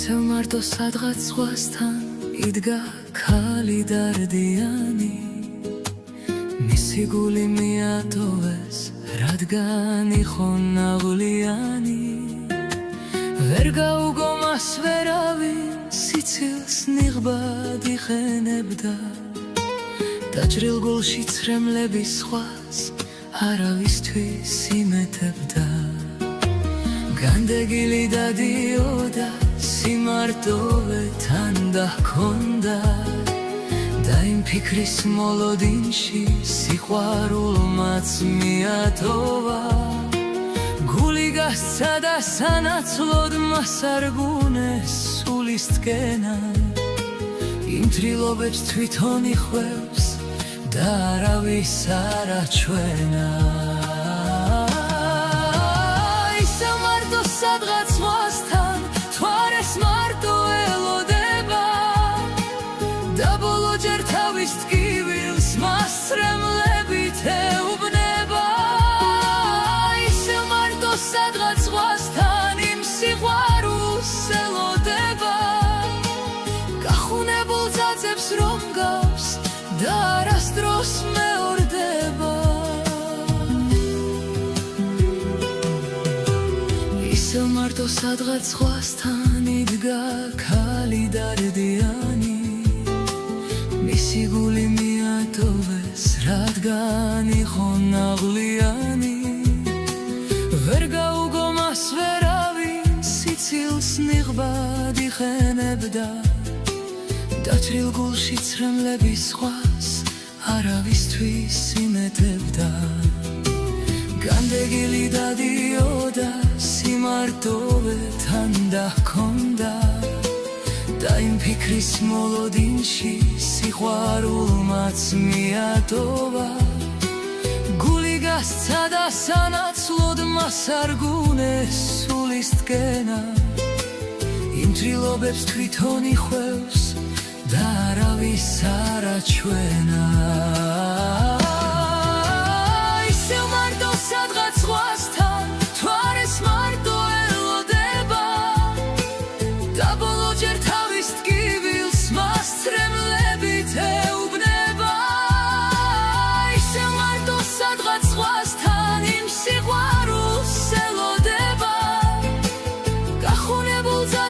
ისევ მარტო სადღაც ზღვასთან იდგა ქალი დარდიანი მისი გული მიატოვეს რადგან იყო ნაღვლიანი ვერ გაუგო მას ვერავინ სიცილს ნიღბად იყენებდა დაჭრილ გულში ცრემლების სხვას არავისთვის იმეთებდა განდეგილი დადიოდა სიმარტოვე თან დაჰქონდა და იმ ფიქრის მოლოდინში სიყვარულმაც მიატოვა გული გასცა და სანაცვლოდ მას არ გუნეს სულისთკენა იმ თრილობებს თვითონ იხვევს და არავის არ აჩვენა ისევ მარტო სადღაც ზღვასთან თვარეს მარტო ელოდება და ბოლოჯერ თავის ტკივილს მას ცრემლებით ეუბნება ისევ მარტო სადღაც ზღვასთან იმ სიყვარულს ელოდება გახუნებულ ძაძებს რომ გავს და არასდროს მეორდება ისევ მარტო სადღაც ზღვასთან იდგა ქალი დარდიანი მისი გული მიატოვეს რადგან იყო ნაღვლიანი ვერ გაუგო მას ვერავინ სიცილს ნიღბად იყენებდა დაჭრილ გულში ცრემლების სხვას არავისთვის იმეთებდა განდეგილი დადიოდა სიმარტოვე თან დაჰქონდა და იმ ფიქრის მოლოდინში სიყვარულმაც მიატოვა გული გასცა და სანაცვლოდ მას არ გუნეს სულისთკენა იმ თრილობებს თვითონ იხვევს და არავის არ აჩვენა ისევ მარტო სადღაც ზღვას